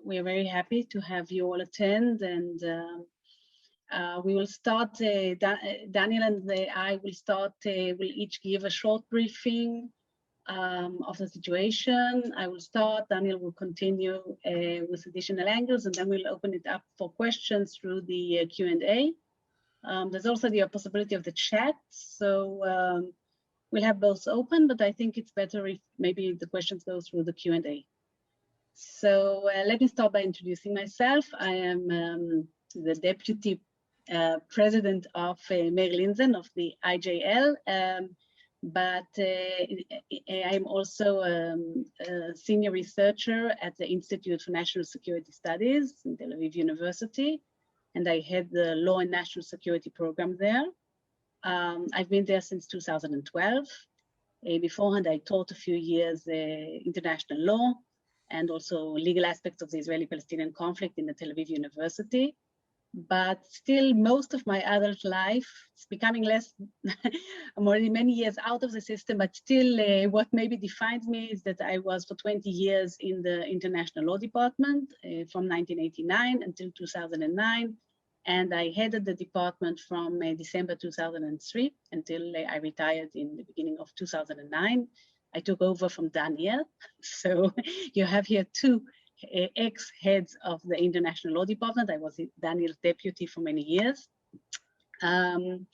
We are very happy to have you all attend, and we will start. Daniel and I will start. We'll each give a short briefing of the situation. I will start. Daniel will continue with additional angles, and then we'll open it up for questions through the Q&A. There's also the possibility of the chat, so we'll have both open, but I think it's better if maybe the questions go through the Q&A. So let me start by introducing myself. I am the Deputy President of Meir Linzen of the IJL, but I'm also a senior researcher at the Institute for National Security Studies in Tel Aviv University, and I head the Law and National Security program there. I've been there since 2012. Beforehand, I taught a few years international law and also legal aspects of the Israeli-Palestinian conflict in the Tel Aviv University. But still, most of my adult life, it's becoming less, I'm already many years out of the system, but still what maybe defines me is that I was for 20 years in the International Law Department from 1989 until 2009. And I headed the department from December 2003 until I retired in the beginning of 2009. I took over from Daniel. So you have here two ex-heads of the International Law Department. I was Daniel's deputy for many years. And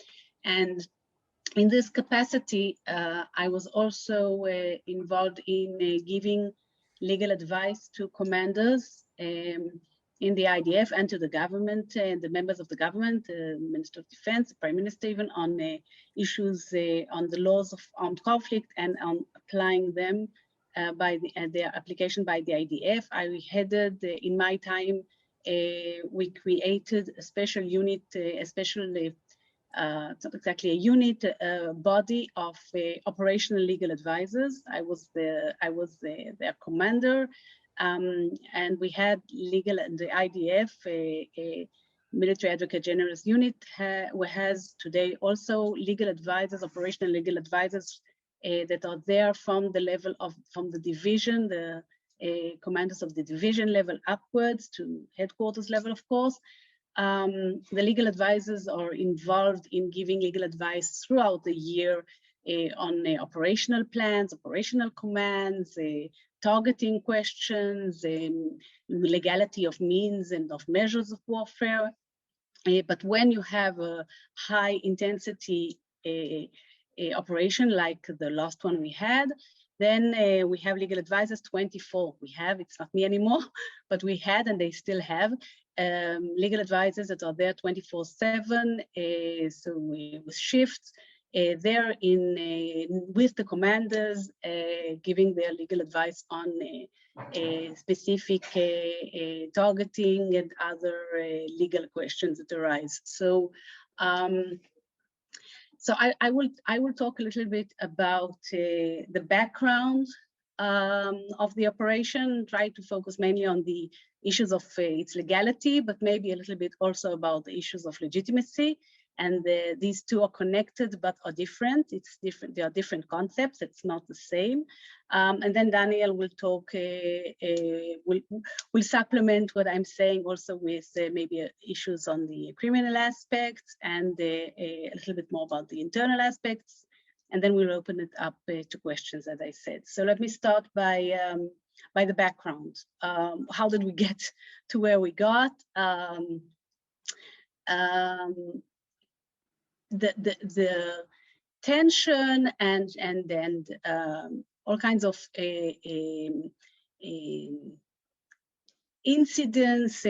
in this capacity, I was also involved in giving legal advice to commanders in the IDF and to the government and the members of the government, Minister of Defense, the Prime Minister even, on issues on the laws of armed conflict and on applying them by their application by the IDF. I headed, in my time, we created a special unit, it's not exactly a unit, body of operational legal advisors. I was their commander. And we had legal, the IDF, a military advocate general's unit, has today also legal advisors, operational legal advisors that are there from the level of, from the division, the commanders of the division level upwards to headquarters level, of course. The legal advisors are involved in giving legal advice throughout the year on operational plans, operational commands, targeting questions, legality of means and of measures of warfare. But when you have a high intensity operation like the last one we had, then we have legal advisors 24. We have, it's not me anymore, but we had and they still have legal advisors that are there 24/7, so with shifts. They're with the commanders, giving their legal advice on specific targeting and other legal questions that arise. So, I will talk a little bit about the background of the operation, try to focus mainly on the issues of its legality, but maybe a little bit also about the issues of legitimacy. And these two are connected, but are different. It's different. They are different concepts. It's not the same. And then Daniel will talk, will supplement what I'm saying also with maybe issues on the criminal aspects and a little bit more about the internal aspects. And then we'll open it up to questions, as I said. So let me start by the background. How did we get to where we got? The tension and all kinds of incidents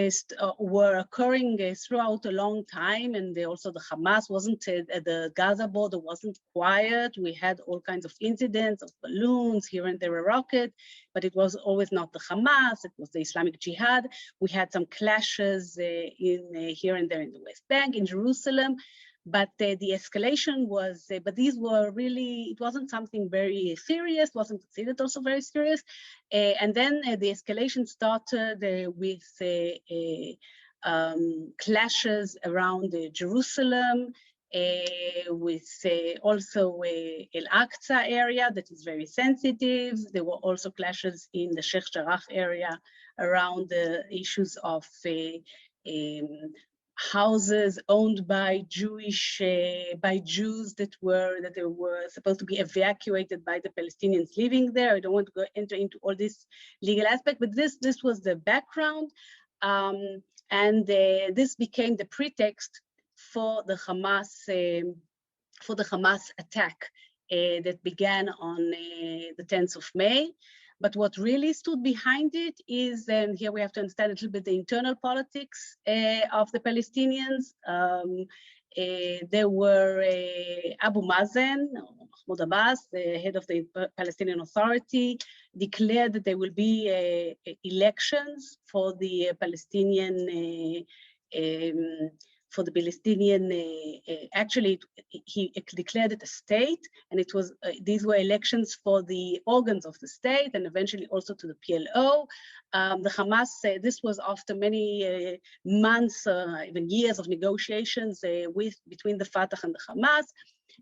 were occurring throughout a long time, and also the Hamas wasn't, the Gaza border wasn't quiet. We had all kinds of incidents of balloons, here and there a rocket, but it was always not the Hamas, it was the Islamic Jihad. We had some clashes here and there in the West Bank, in Jerusalem. But the escalation was, but these were really, it wasn't something very serious, wasn't considered also very serious. And then the escalation started with clashes around Jerusalem, with also Al-Aqsa area that is very sensitive. There were also clashes in the Sheikh Jarrah area around the issues of houses owned by Jews that they were supposed to be evacuated by the Palestinians living there. I don't want to enter into all this legal aspect, but this was the background, and this became the pretext for the Hamas attack that began on the 10th of May. But what really stood behind it is, and here we have to understand a little bit the internal politics of the Palestinians. There were Abu Mazen, Mahmoud Abbas, the head of the Palestinian Authority, declared that there will be elections for the Palestinian actually, he declared it a state, and it was these were elections for the organs of the state, and eventually also to the PLO. The Hamas, this was after many months, even years of negotiations between the Fatah and the Hamas.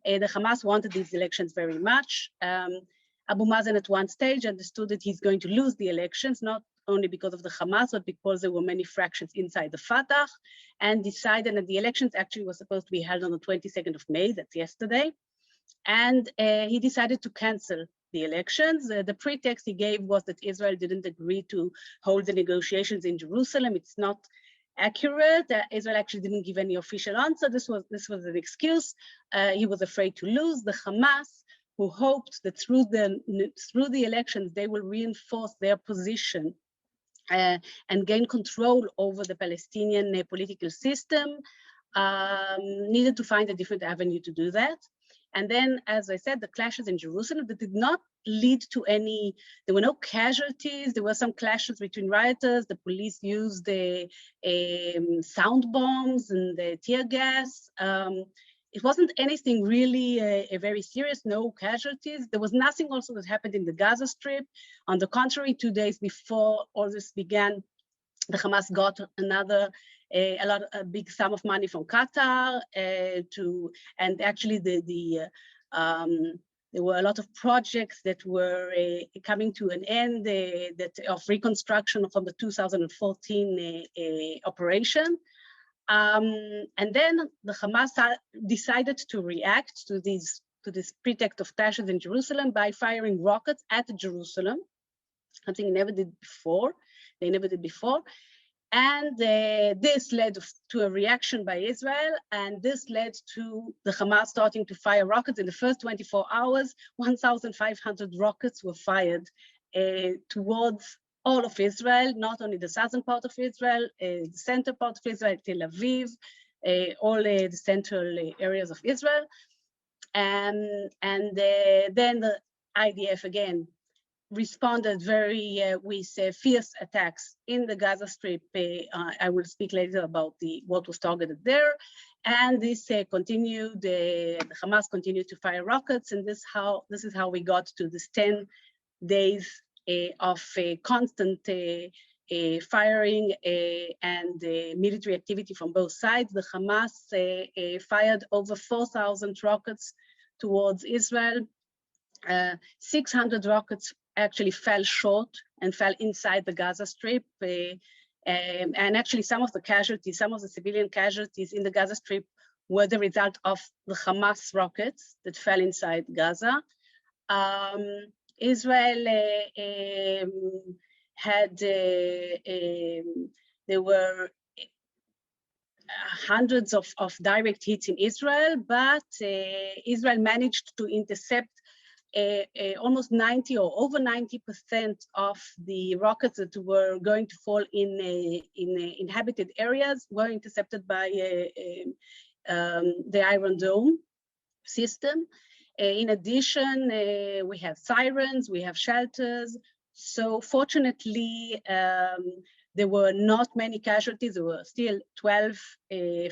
The Hamas wanted these elections very much. Abu Mazen at one stage understood that he's going to lose the elections, not only because of the Hamas, but because there were many fractions inside the Fatah, and decided that the elections actually were supposed to be held on the 22nd of May, that's yesterday, and he decided to cancel the elections. The pretext he gave was that Israel didn't agree to hold the negotiations in Jerusalem. It's not accurate. Israel actually didn't give any official answer. This was an excuse. He was afraid to lose. The Hamas, who hoped that through the elections they will reinforce their position and gain control over the Palestinian political system, needed to find a different avenue to do that. And then, as I said, the clashes in Jerusalem that did not lead to any, there were no casualties. There were some clashes between rioters. The police used the sound bombs and the tear gas. It wasn't anything really very serious, no casualties. There was nothing also that happened in the Gaza Strip. On the contrary, 2 days before all this began, the Hamas got a big sum of money from Qatar and actually there were a lot of projects that were coming to an end of reconstruction from the 2014 operation. And then the Hamas decided to react to this pretext of clashes in Jerusalem by firing rockets at Jerusalem, something they never did before. And this led to a reaction by Israel, and this led to the Hamas starting to fire rockets. In the first 24 hours, 1,500 rockets were fired towards all of Israel, not only the southern part of Israel, the center part of Israel, Tel Aviv, all the central areas of Israel. And then the IDF again responded with fierce attacks in the Gaza Strip. I will speak later about what was targeted there. And this continued, the Hamas continued to fire rockets, and this is how we got to this 10 days of constant firing and military activity from both sides. The Hamas fired over 4,000 rockets towards Israel. 600 rockets actually fell short and fell inside the Gaza Strip. And actually some of the civilian casualties in the Gaza Strip were the result of the Hamas rockets that fell inside Gaza. Israel there were hundreds of direct hits in Israel, but Israel managed to intercept almost 90 or over 90% of the rockets that were going to fall in inhabited areas were intercepted by the Iron Dome system. In addition, we have sirens, we have shelters. So fortunately, there were not many casualties. There were still 12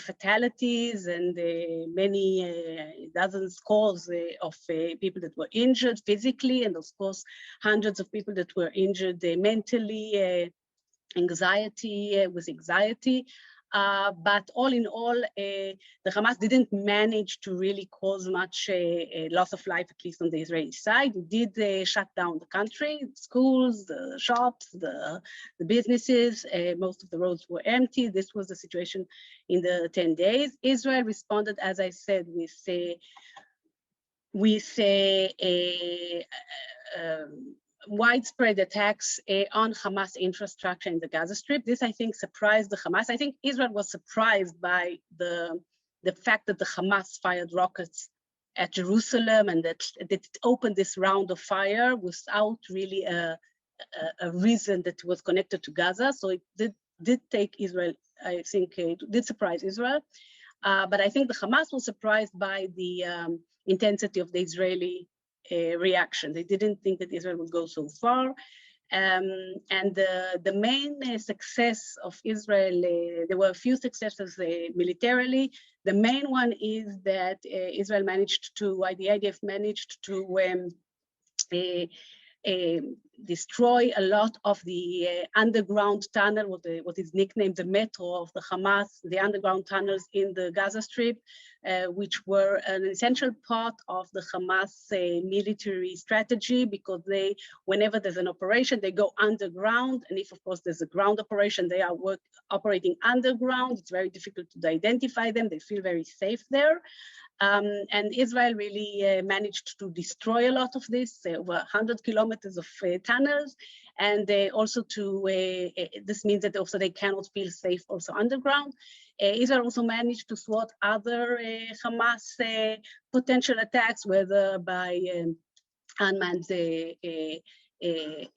fatalities and many dozens, scores of people that were injured physically, and of course, hundreds of people that were injured mentally, with anxiety. But all in all, the Hamas didn't manage to really cause much loss of life, at least on the Israeli side. It did shut down the country, schools, the shops, the businesses. Most of the roads were empty. This was the situation in the 10 days. Israel responded, as I said, with widespread attacks on Hamas infrastructure in the Gaza Strip. This, I think, surprised the Hamas. I think Israel was surprised by the fact that the Hamas fired rockets at Jerusalem and that it opened this round of fire without really a reason that was connected to Gaza. So it did take Israel, I think, it did surprise Israel. But I think the Hamas was surprised by the intensity of the Israeli reaction. They didn't think that Israel would go so far. And the main success of Israel, there were a few successes militarily. The main one is that Israel managed to, the IDF managed to destroy a lot of the underground tunnel, what is nicknamed the metro of the Hamas, the underground tunnels in the Gaza Strip, which were an essential part of the Hamas military strategy, because whenever there's an operation, they go underground. And if, of course, there's a ground operation, they are operating underground. It's very difficult to identify them. They feel very safe there. And Israel really managed to destroy a lot of this, over 100 kilometers of tunnels, and also this means that also they cannot feel safe also underground. Israel also managed to thwart other Hamas potential attacks, whether by unmanned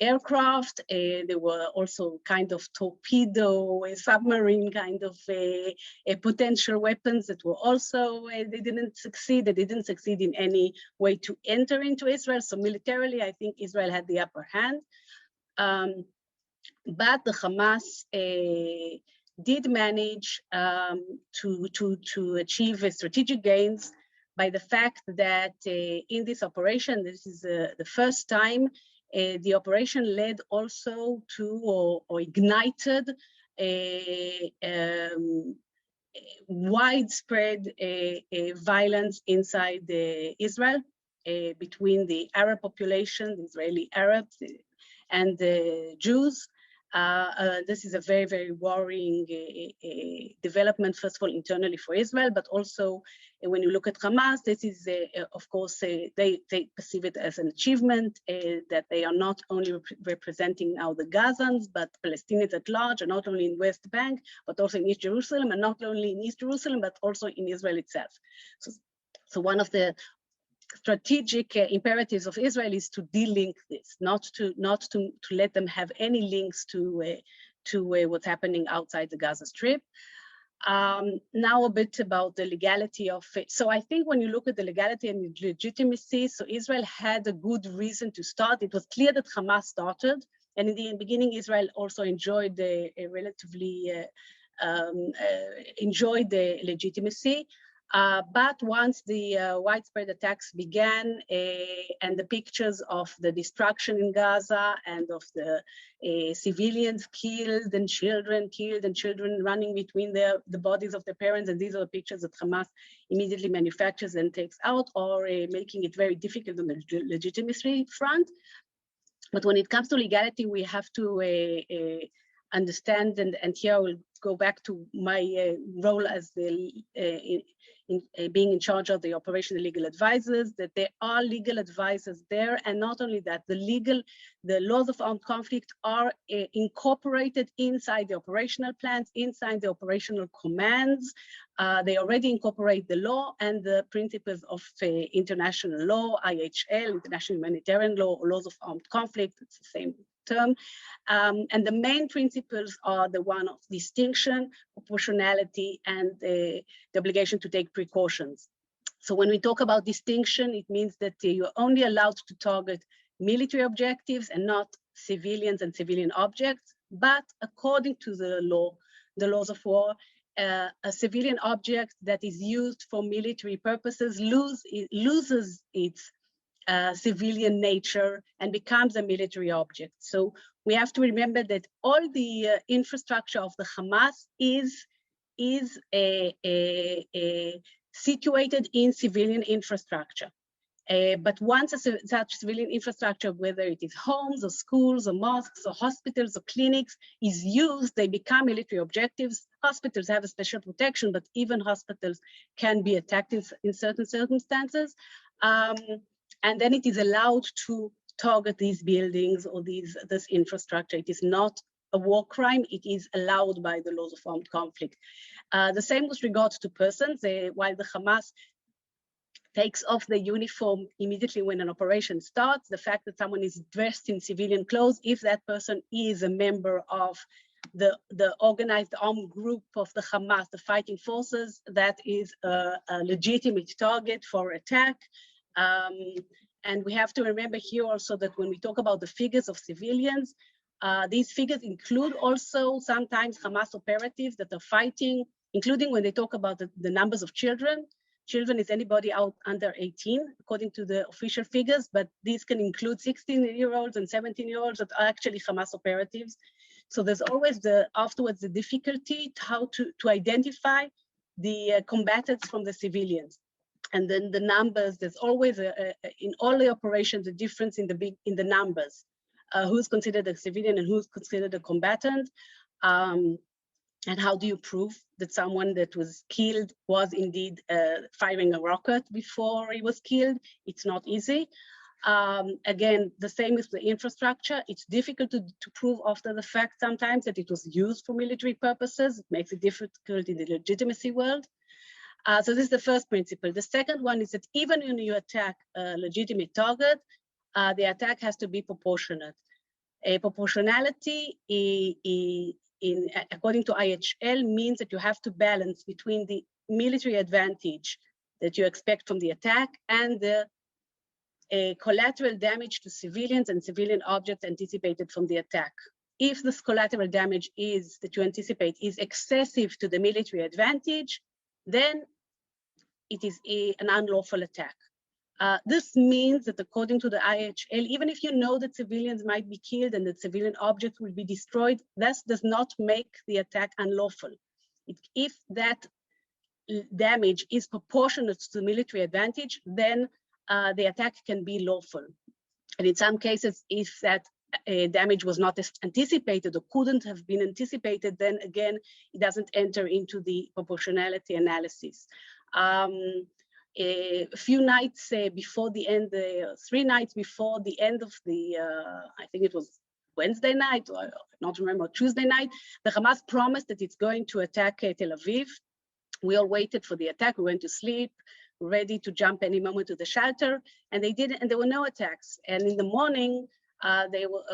aircraft. There were also kind of torpedo, submarine kind of potential weapons that were also, they didn't succeed. They didn't succeed in any way to enter into Israel. So militarily, I think Israel had the upper hand. But the Hamas did manage to achieve strategic gains by the fact that in this operation, this is the first time the operation led also to or ignited widespread violence inside Israel between the Arab population, the Israeli Arabs, and the Jews. This is a very, very worrying development, first of all, internally for Israel, but also when you look at Hamas, this is, of course, they perceive it as an achievement that they are not only representing now the Gazans, but Palestinians at large, and not only in West Bank, but also in East Jerusalem, and not only in East Jerusalem, but also in Israel itself. So one of the strategic imperatives of Israel is to de-link this, not to let them have any links to what's happening outside the Gaza Strip. Now a bit about the legality of it. So I think when you look at the legality and legitimacy, so Israel had a good reason to start. It was clear that Hamas started, and in the beginning, Israel also enjoyed enjoyed the legitimacy. But once the widespread attacks began and the pictures of the destruction in Gaza and of the civilians killed and children running between the bodies of their parents, and these are the pictures that Hamas immediately manufactures and takes out, or making it very difficult on the legitimacy front. But when it comes to legality, we have to understand, and here I will go back to my role as being in charge of the operational legal advisors, that there are legal advisors there, and not only that, the laws of armed conflict are incorporated inside the operational plans, inside the operational commands. They already incorporate the law and the principles of international law, IHL, international humanitarian law, or laws of armed conflict, it's the same term. And the main principles are the one of distinction, proportionality, and the obligation to take precautions. So when we talk about distinction, it means that you're only allowed to target military objectives and not civilians and civilian objects. But according to the law, the laws of war, a civilian object that is used for military purposes loses its civilian nature and becomes a military object. So we have to remember that all the infrastructure of the Hamas is is situated in civilian infrastructure. But once such civilian infrastructure, whether it is homes or schools or mosques or hospitals or clinics, is used, they become military objectives. Hospitals have a special protection, but even hospitals can be attacked in certain circumstances. And then it is allowed to target these buildings or this infrastructure. It is not a war crime. It is allowed by the laws of armed conflict. The same with regard to persons. While the Hamas takes off the uniform immediately when an operation starts, the fact that someone is dressed in civilian clothes, if that person is a member of the organized armed group of the Hamas, the fighting forces, that is a legitimate target for attack. And we have to remember here also that when we talk about the figures of civilians, these figures include also sometimes Hamas operatives that are fighting, including when they talk about the numbers of children. Children is anybody out under 18, according to the official figures, but these can include 16-year-olds and 17-year-olds that are actually Hamas operatives. So there's always afterwards the difficulty to identify the combatants from the civilians. And then the numbers, there's always in all the operations, a difference in the numbers. Who's considered a civilian and who's considered a combatant. And how do you prove that someone that was killed was indeed firing a rocket before he was killed? It's not easy. Again, the same with the infrastructure. It's difficult to prove after the fact sometimes that it was used for military purposes. It makes it difficult in the legitimacy world. So this is the first principle. The second one is that even when you attack a legitimate target, the attack has to be proportionate. Proportionality according to IHL means that you have to balance between the military advantage that you expect from the attack and the collateral damage to civilians and civilian objects anticipated from the attack. If this collateral damage that you anticipate is excessive to the military advantage, then it is an unlawful attack. This means that according to the IHL, even if you know that civilians might be killed and that civilian objects will be destroyed, this does not make the attack unlawful. If that damage is proportionate to the military advantage, then the attack can be lawful. And in some cases, if that damage was not anticipated or couldn't have been anticipated, then again, it doesn't enter into the proportionality analysis. A few nights before the end, 3 nights before the end of the, I think it was Wednesday night, or I don't remember, Tuesday night, the Hamas promised that it's going to attack Tel Aviv. We all waited for the attack. We went to sleep, ready to jump any moment to the shelter, and they didn't, and there were no attacks. And in the morning,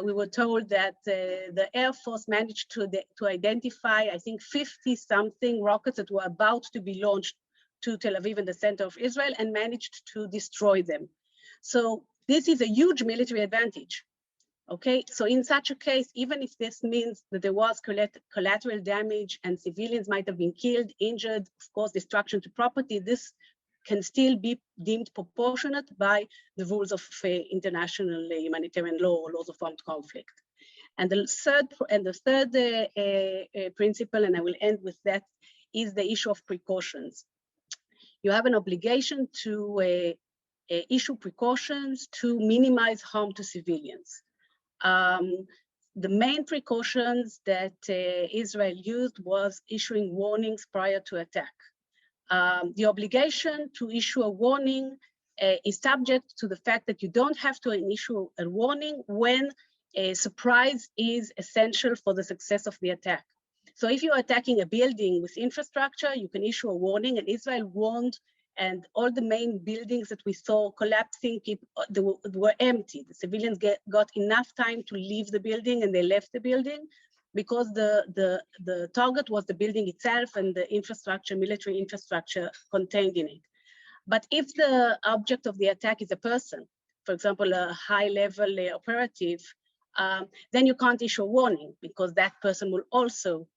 we were told that the Air Force managed to identify, I think, 50-something rockets that were about to be launched to Tel Aviv in the center of Israel and managed to destroy them. So this is a huge military advantage. Okay, so in such a case, even if this means that there was collateral damage and civilians might have been killed, injured, of course, destruction to property, this can still be deemed proportionate by the rules of international humanitarian law or laws of armed conflict. And the third principle, and I will end with that, is the issue of precautions. You have an obligation to issue precautions to minimize harm to civilians. The main precautions that Israel used was issuing warnings prior to attack. The obligation to issue a warning is subject to the fact that you don't have to issue a warning when a surprise is essential for the success of the attack. So if you're attacking a building with infrastructure, you can issue a warning, and Israel warned, and all the main buildings that we saw collapsing they were empty. The civilians got enough time to leave the building, and they left the building because the target was the building itself and the infrastructure, military infrastructure contained in it. But if the object of the attack is a person, for example, a high-level operative, then you can't issue a warning because that person will also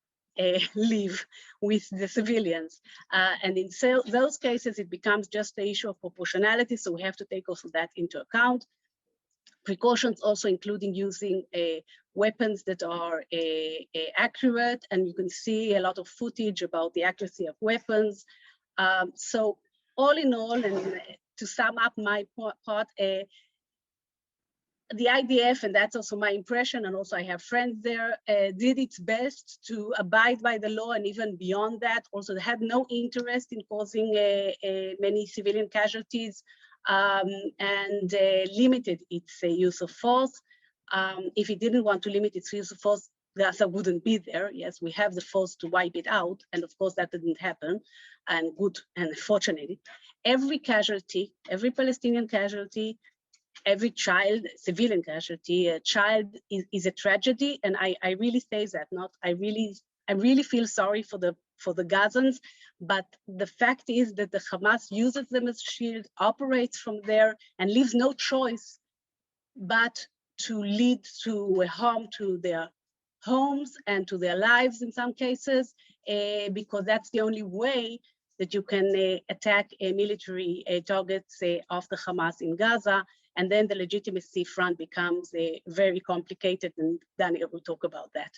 live with the civilians. And in those cases, it becomes just the issue of proportionality, so we have to take also that into account. precautions also including using weapons that are accurate, and you can see a lot of footage about the accuracy of weapons. So all in all, and to sum up my part, the IDF, and that's also my impression, and also I have friends there, did its best to abide by the law, and even beyond that, also they had no interest in causing many civilian casualties, and limited its use of force. If it didn't want to limit its use of force, Gaza wouldn't be there. Yes, we have the force to wipe it out, and of course that didn't happen, and good, and fortunately. Every casualty, every Palestinian casualty, every child, civilian casualty, a child is a tragedy, and I really say that. Not I really feel sorry for the Gazans, but the fact is that the Hamas uses them as shield, operates from there, and leaves no choice but to lead to harm to their homes and to their lives in some cases, because that's the only way that you can attack military targets of the Hamas in Gaza, and then the legitimacy front becomes very complicated, and Daniel will talk about that.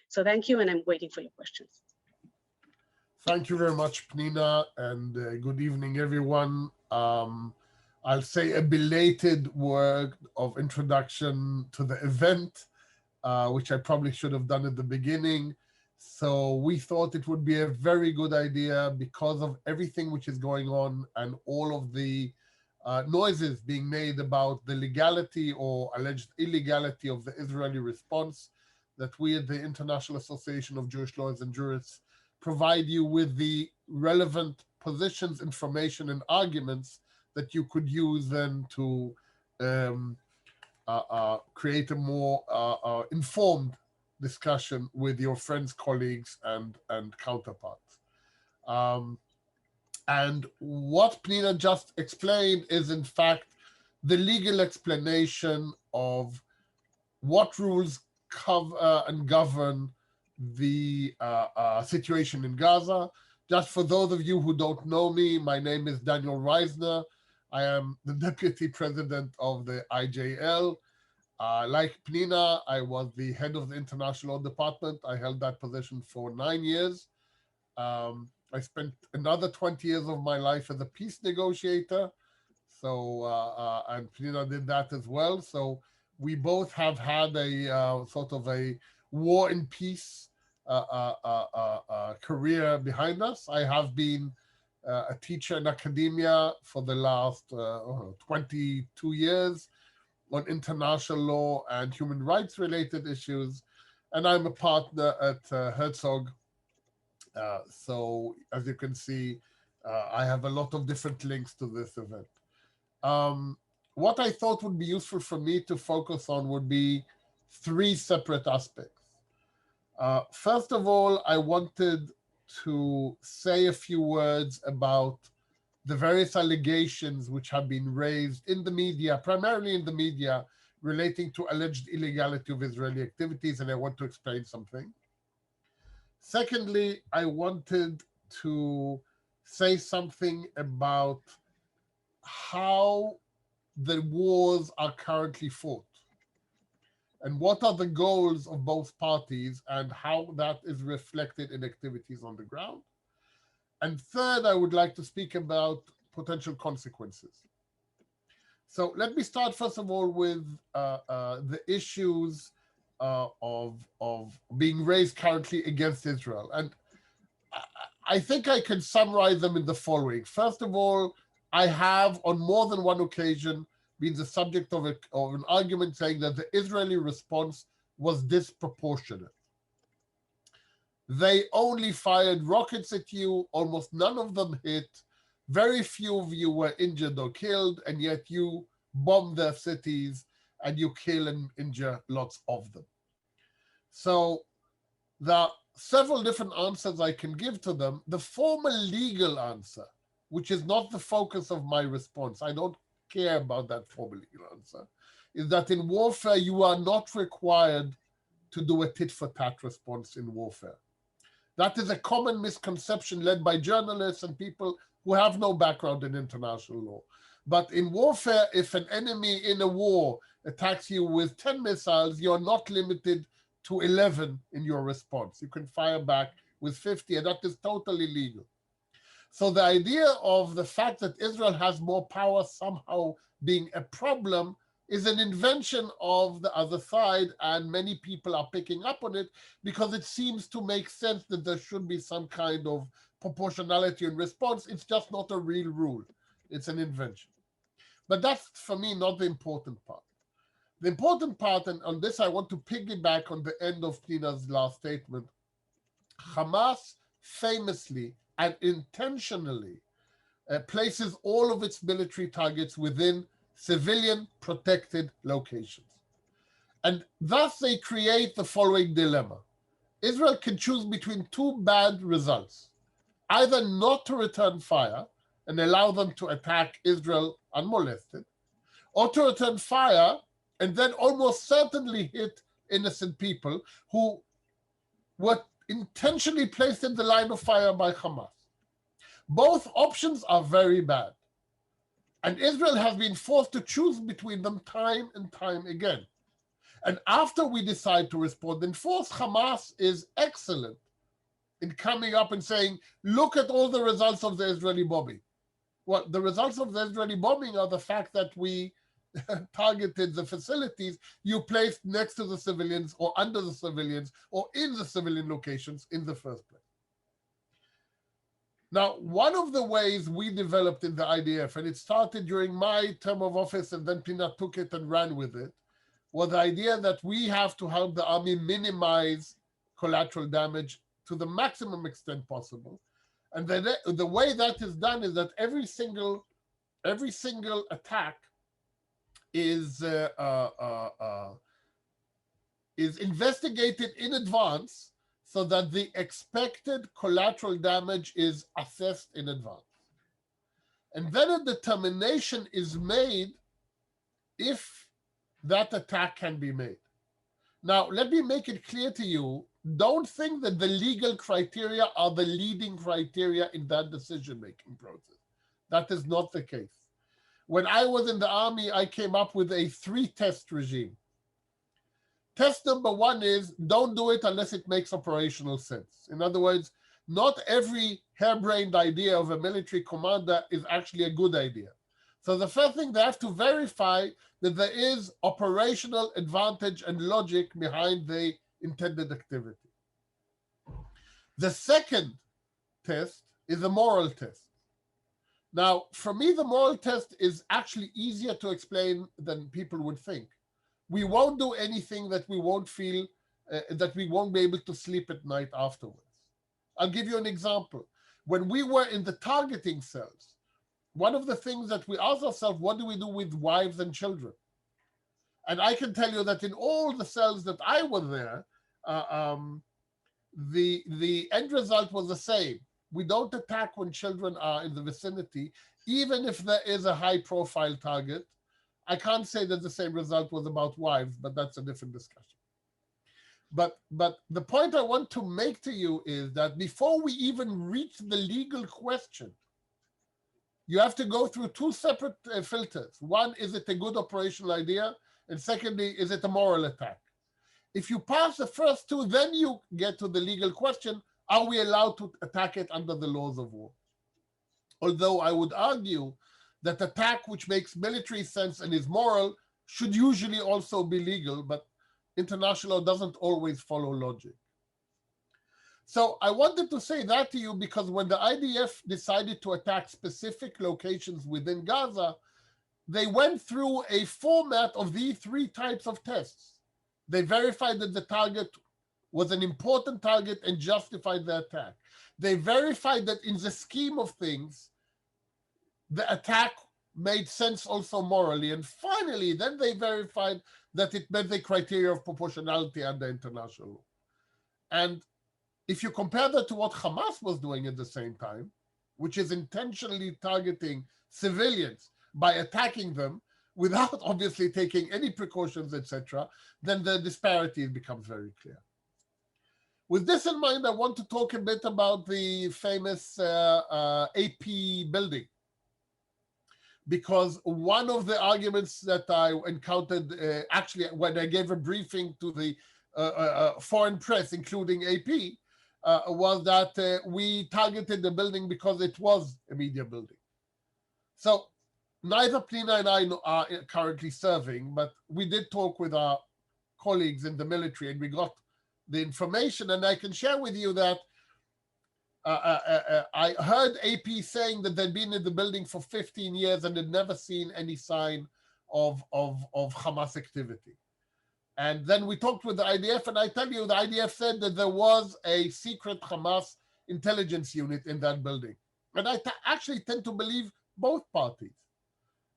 So thank you, and I'm waiting for your questions. Thank you very much, Pnina, and good evening, everyone. I'll say a belated word of introduction to the event, which I probably should have done at the beginning. So we thought it would be a very good idea, because of everything which is going on and all of the noises being made about the legality or alleged illegality of the Israeli response, that we at the International Association of Jewish Lawyers and Jurists provide you with the relevant positions, information, and arguments that you could use then to create a more informed discussion with your friends, colleagues, and counterparts. And what Pnina just explained is, in fact, the legal explanation of what rules cover and govern the situation in Gaza. Just for those of you who don't know me, my name is Daniel Reisner. I am the deputy president of the IJL. Like Pnina, I was the head of the international law department. I held that position for 9 years. I spent another 20 years of my life as a peace negotiator. So, and Pnina did that as well. So we both have had a sort of a war and peace career behind us. I have been a teacher in academia for the last 22 years on international law and human rights related issues. And I'm a partner at Herzog. So as you can see, I have a lot of different links to this event. What I thought would be useful for me to focus on would be 3 separate aspects. First of all, I wanted to say a few words about the various allegations which have been raised in the media, primarily in the media, relating to alleged illegality of Israeli activities, and I want to explain something. Secondly, I wanted to say something about how the wars are currently fought and what are the goals of both parties and how that is reflected in activities on the ground. And third, I would like to speak about potential consequences. So let me start first of all with the issues of being raised currently against Israel. And I think I can summarize them in the following. First of all, I have on more than one occasion been the subject of an argument saying that the Israeli response was disproportionate. They only fired rockets at you, almost none of them hit, very few of you were injured or killed, and yet you bomb their cities and you kill and injure lots of them. So there are several different answers I can give to them. The formal legal answer, which is not the focus of my response, I don't care about that formal legal answer, is that in warfare you are not required to do a tit-for-tat response in warfare. That is a common misconception led by journalists and people who have no background in international law. But in warfare, if an enemy in a war attacks you with 10 missiles, you're not limited to 11 in your response. You can fire back with 50, and that is totally legal. So the idea of the fact that Israel has more power somehow being a problem is an invention of the other side, and many people are picking up on it because it seems to make sense that there should be some kind of proportionality in response. It's just not a real rule. It's an invention. But that's, for me, not the important part. The important part, and on this I want to piggyback on the end of Pnina's last statement, Hamas famously and intentionally places all of its military targets within civilian protected locations. And thus they create the following dilemma. Israel can choose between two bad results: either not to return fire and allow them to attack Israel unmolested, or to return fire and then almost certainly hit innocent people who were intentionally placed in the line of fire by Hamas. Both options are very bad, and Israel has been forced to choose between them time and time again. And after we decide to respond in force, Hamas is excellent in coming up and saying, look at all the results of the Israeli bombing. Well, the results of the Israeli bombing are the fact that we targeted the facilities you placed next to the civilians or under the civilians or in the civilian locations in the first place. Now, one of the ways we developed in the IDF, and it started during my term of office and then Pnina took it and ran with it, was the idea that we have to help the army minimize collateral damage to the maximum extent possible. And the way that is done is that every single attack is investigated in advance so that the expected collateral damage is assessed in advance. And then a determination is made if that attack can be made. Now, let me make it clear to you, don't think that the legal criteria are the leading criteria in that decision-making process. That is not the case. When I was in the army, I came up with a 3-test regime. Test number 1 is don't do it unless it makes operational sense. In other words, not every harebrained idea of a military commander is actually a good idea. So the first thing, they have to verify that there is operational advantage and logic behind the intended activity. The second test is a moral test. Now, for me, the moral test is actually easier to explain than people would think. We won't do anything that we won't feel, that we won't be able to sleep at night afterwards. I'll give you an example. When we were in the targeting cells, one of the things that we asked ourselves, what do we do with wives and children? And I can tell you that in all the cells that I was there, the end result was the same. We don't attack when children are in the vicinity, even if there is a high profile target. I can't say that the same result was about wives, but that's a different discussion. But the point I want to make to you is that before we even reach the legal question, you have to go through 2 separate filters. One, is it a good operational idea? And secondly, is it a moral attack? If you pass the first 2, then you get to the legal question, are we allowed to attack it under the laws of war? Although I would argue that attack which makes military sense and is moral should usually also be legal, but international law doesn't always follow logic. So I wanted to say that to you because when the IDF decided to attack specific locations within Gaza, they went through a format of these 3 types of tests. They verified that the target was an important target and justified the attack. They verified that in the scheme of things, the attack made sense also morally. And finally, then they verified that it met the criteria of proportionality under international law. And if you compare that to what Hamas was doing at the same time, which is intentionally targeting civilians by attacking them without obviously taking any precautions, etc., then the disparity becomes very clear. With this in mind, I want to talk a bit about the famous AP building. because one of the arguments that I encountered, actually, when I gave a briefing to the foreign press, including AP, was that we targeted the building because it was a media building. So neither Pnina and I are currently serving, but we did talk with our colleagues in the military and we got the information. And I can share with you that I heard AP saying that they'd been in the building for 15 years and had never seen any sign of Hamas activity. And then we talked with the IDF, and I tell you, the IDF said that there was a secret Hamas intelligence unit in that building. And I actually tend to believe both parties.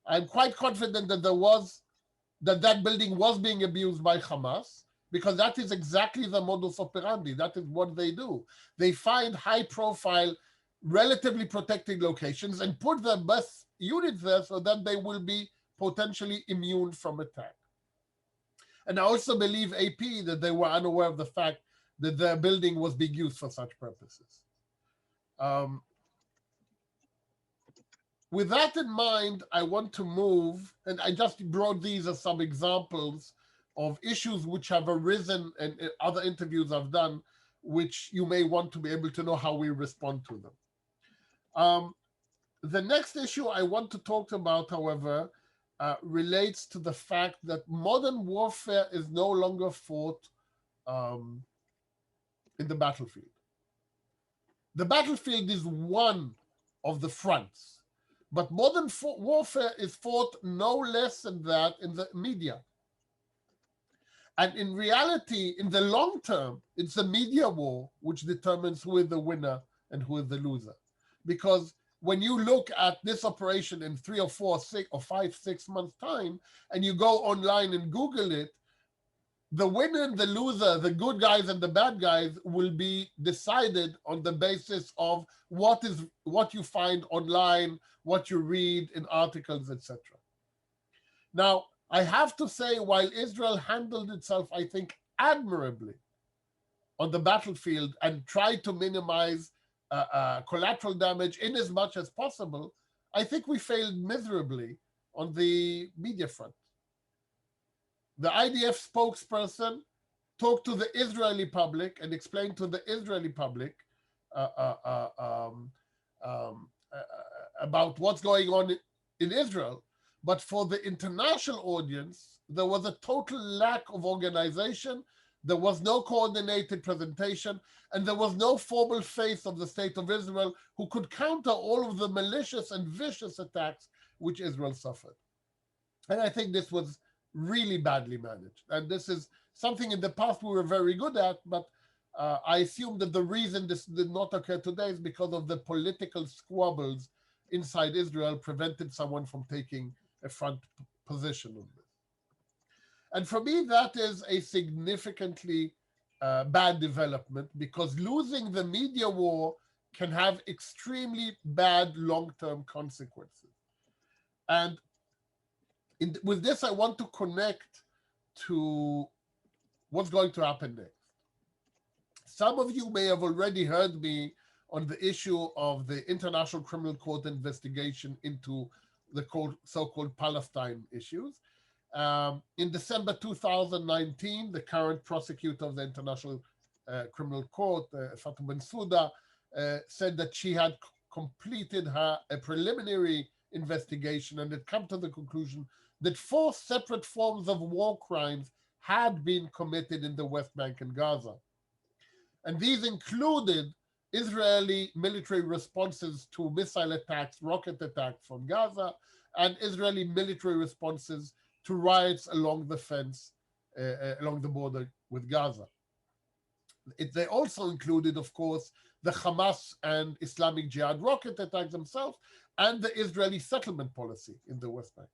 I'm quite confident that that building was being abused by Hamas, because that is exactly the modus operandi. That is what they do. They find high-profile, relatively protected locations and put their best units there so that they will be potentially immune from attack. And I also believe AP that they were unaware of the fact that their building was being used for such purposes. With that in mind, I want to move, and I just brought these as some examples of issues which have arisen in other interviews I've done, which you may want to be able to know how we respond to them. The next issue I want to talk about, however, relates to the fact that modern warfare is no longer fought in the battlefield. The battlefield is one of the fronts, but modern warfare is fought no less than that in the media. And in reality, in the long term, it's the media war which determines who is the winner and who is the loser. Because when you look at this operation in 3 or 4, 6 or 5, 6 months time, and you go online and Google it, the winner and the loser, the good guys and the bad guys, will be decided on the basis of what you find online, what you read in articles, etc. Now, I have to say, while Israel handled itself, I think, admirably on the battlefield and tried to minimize collateral damage in as much as possible, I think we failed miserably on the media front. The IDF spokesperson talked to the Israeli public and explained to the Israeli public about what's going on in Israel. But for the international audience, there was a total lack of organization. There was no coordinated presentation, and there was no formal face of the state of Israel who could counter all of the malicious and vicious attacks which Israel suffered. And I think this was really badly managed. And this is something in the past we were very good at, but I assume that the reason this did not occur today is because of the political squabbles inside Israel prevented someone from taking a front position on this. And for me, that is a significantly bad development, because losing the media war can have extremely bad long-term consequences. And with this, I want to connect to what's going to happen next. Some of you may have already heard me on the issue of the International Criminal Court investigation into the so-called Palestine issues. In December 2019, the current prosecutor of the International Criminal Court, Fatou Bensouda, said that she had completed a preliminary investigation and had come to the conclusion that 4 separate forms of war crimes had been committed in the West Bank and Gaza. And these included Israeli military responses to missile attacks, rocket attacks from Gaza, and Israeli military responses to riots along the fence, along the border with Gaza. They also included, of course, the Hamas and Islamic Jihad rocket attacks themselves, and the Israeli settlement policy in the West Bank.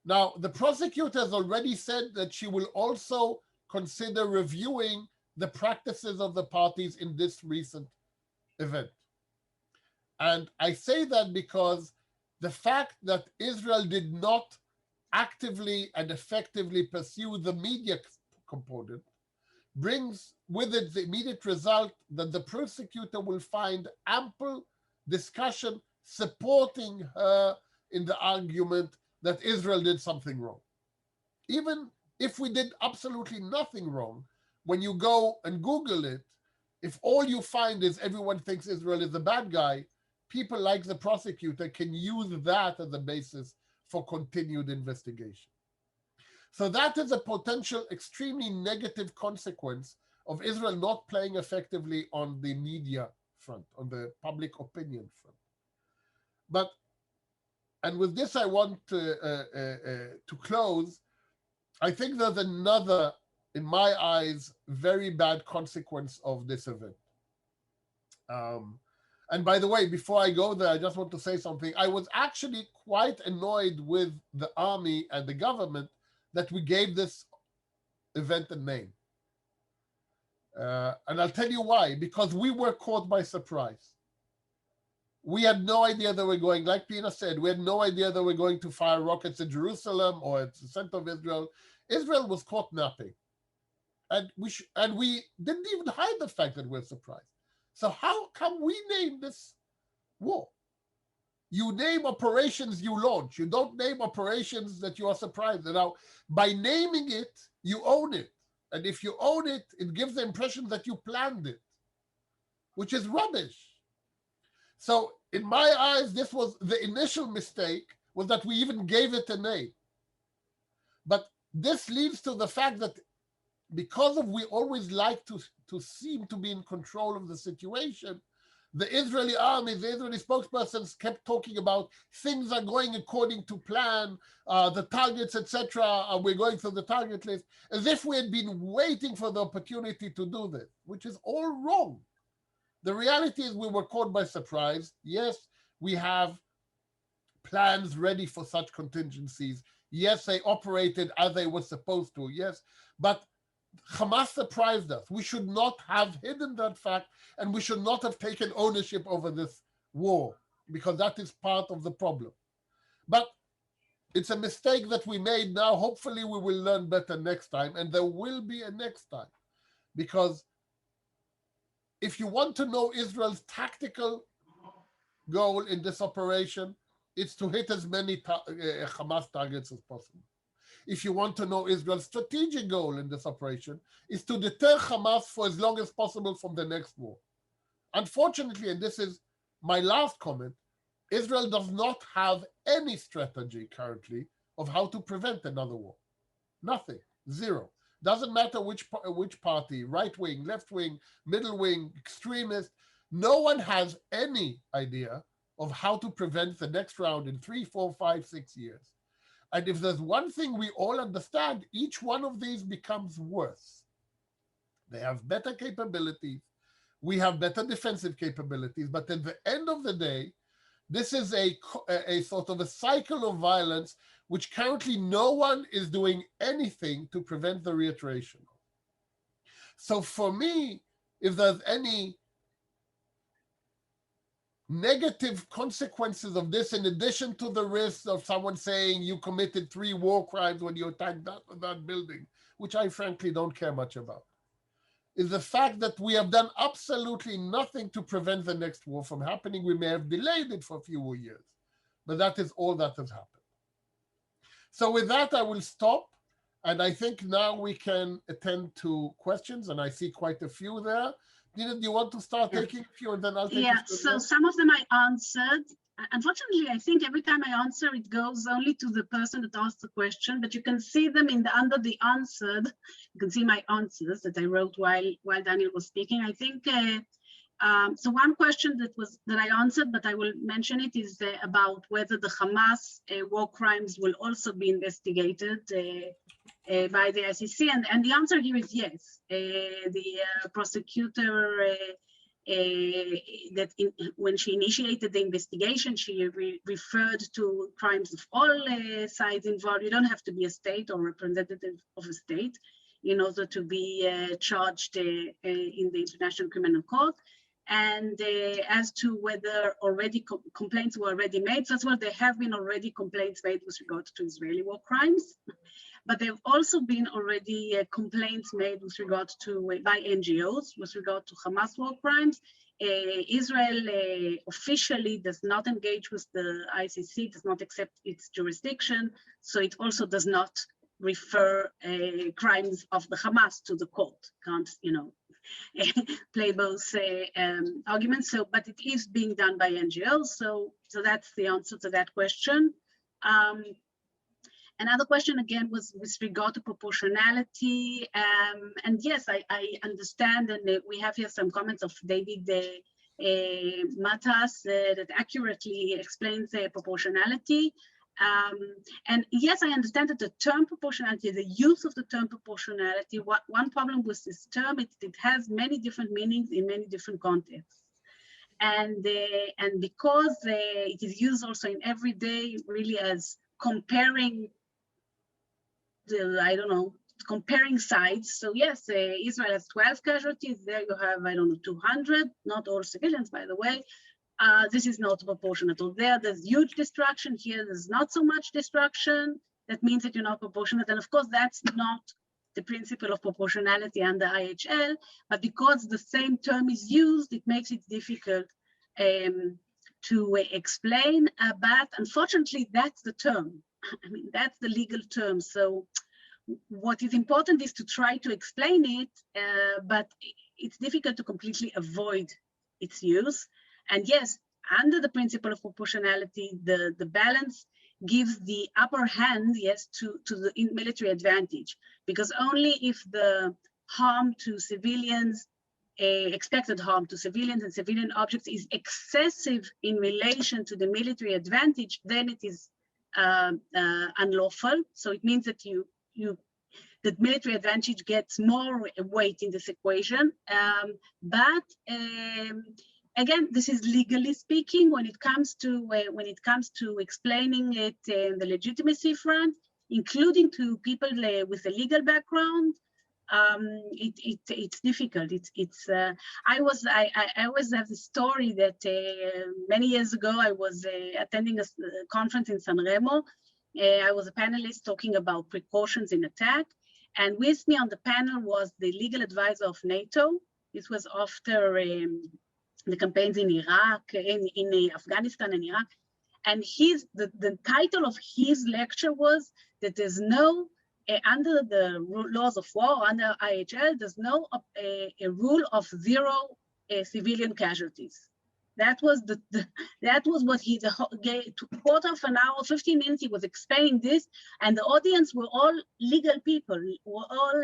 Now, the prosecutor has already said that she will also consider reviewing the practices of the parties in this recent event. And I say that because the fact that Israel did not actively and effectively pursue the media component brings with it the immediate result that the prosecutor will find ample discussion supporting her in the argument that Israel did something wrong. Even if we did absolutely nothing wrong, when you go and Google it, if all you find is everyone thinks Israel is the bad guy, people like the prosecutor can use that as a basis for continued investigation. So that is a potential extremely negative consequence of Israel not playing effectively on the media front, on the public opinion front. But, and with this I want to close, I think there's another, in my eyes, very bad consequence of this event. And by the way, before I go there, I just want to say something. I was actually quite annoyed with the army and the government that we gave this event a name. And I'll tell you why, because we were caught by surprise. We had no idea they were going, like Pnina said, we had no idea they were going to fire rockets at Jerusalem or at the center of Israel. Israel was caught napping. And we didn't even hide the fact that we're surprised. So how come we name this war? You name operations you launch. You don't name operations that you are surprised. And now, by naming it, you own it. And if you own it, it gives the impression that you planned it, which is rubbish. So in my eyes, this was the initial mistake, was that we even gave it a name. But this leads to the fact that because of we always like to seem to be in control of the situation, the Israeli army, the Israeli spokespersons kept talking about things are going according to plan, the targets, etc. We're going through the target list, as if we had been waiting for the opportunity to do this, which is all wrong. The reality is we were caught by surprise. Yes, we have plans ready for such contingencies. Yes, they operated as they were supposed to. Yes, but Hamas surprised us. We should not have hidden that fact, and we should not have taken ownership over this war, because that is part of the problem. But it's a mistake that we made now. Hopefully we will learn better next time, and there will be a next time. Because if you want to know Israel's tactical goal in this operation, it's to hit as many Hamas targets as possible. If you want to know Israel's strategic goal in this operation, is to deter Hamas for as long as possible from the next war. Unfortunately, and this is my last comment, Israel does not have any strategy currently of how to prevent another war. Nothing, zero. Doesn't matter which party, right wing, left wing, middle wing, extremist, no one has any idea of how to prevent the next round in 3, 4, 5, 6 years. And if there's one thing we all understand, each one of these becomes worse. They have better capabilities. We have better defensive capabilities. But at the end of the day, this is a sort of a cycle of violence, which currently no one is doing anything to prevent the reiteration. So for me, if there's any negative consequences of this, in addition to the risk of someone saying you committed 3 war crimes when you attacked that building, which I frankly don't care much about, is the fact that we have done absolutely nothing to prevent the next war from happening. We may have delayed it for a few more years, but that is all that has happened. So with that, I will stop. And I think now we can attend to questions, and I see quite a few there. Pnina, do you want to start taking a few, and then I'll take a few? So some of them I answered. Unfortunately, I think every time I answer, it goes only to the person that asked the question, but you can see them under the answered. You can see my answers that I wrote while Daniel was speaking. I think, so one question that I answered, but I will mention it, is about whether the Hamas war crimes will also be investigated by the ICC, and the answer here is yes. The prosecutor, when she initiated the investigation, she referred to crimes of all sides involved. You don't have to be a state or representative of a state in order to be charged in the International Criminal Court. And as to whether already complaints were already made, first of all, there have been already complaints made with regard to Israeli war crimes. But there have also been already complaints made with regard to by NGOs with regard to Hamas war crimes, Israel officially does not engage with the ICC, does not accept its jurisdiction, so it also does not refer crimes of the Hamas to the court. Can't, play both arguments. So, but it is being done by NGOs. So that's the answer to that question. Another question again was with regard to proportionality. And yes, I understand, and we have here some comments of David Matas that accurately explains proportionality. And yes, I understand that the term proportionality, the use of the term proportionality, one problem with this term, it has many different meanings in many different contexts. And because it is used also in everyday, really as comparing comparing sides. So yes, Israel has 12 casualties. There you have, 200, not all civilians, by the way. This is not proportionate. There's huge destruction. Here, there's not so much destruction. That means that you're not proportionate. And of course, that's not the principle of proportionality under IHL, but because the same term is used, it makes it difficult to explain. But unfortunately, that's the term. I mean, that's the legal term. So what is important is to try to explain it, but it's difficult to completely avoid its use. And yes, under the principle of proportionality, the balance gives the upper hand, yes, to the military advantage, because only if the harm to civilians, expected harm to civilians and civilian objects is excessive in relation to the military advantage, then it is unlawful. So it means that that military advantage gets more weight in this equation. But again, this is legally speaking. When it comes to explaining it in the legitimacy front, including to people with a legal background, it's difficult. I always have the story that many years ago I was attending a conference in San Remo. I was a panelist talking about precautions in attack, and with me on the panel was the legal advisor of NATO. This was after the campaigns in Iraq, in Afghanistan and Iraq, and the title of his lecture was that there's no under the laws of war, under IHL, there's no a rule of zero civilian casualties. That was that was what he gave quarter of an hour, 15 minutes. He was explaining this, and the audience were all legal people. Were all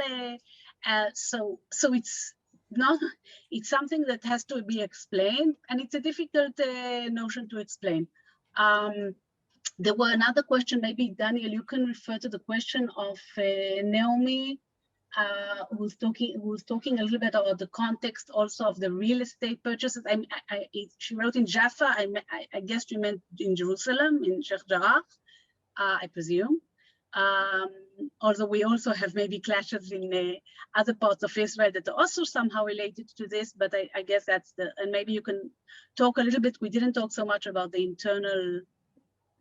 so it's something that has to be explained, and it's a difficult notion to explain. There were another question, maybe Daniel, you can refer to the question of Naomi, who's talking a little bit about the context also of the real estate purchases. She wrote in Jaffa, I guess you meant in Jerusalem, in Sheikh Jarrah, I presume. Although we also have maybe clashes in other parts of Israel that are also somehow related to this, but I guess that's and maybe you can talk a little bit. We didn't talk so much about the internal,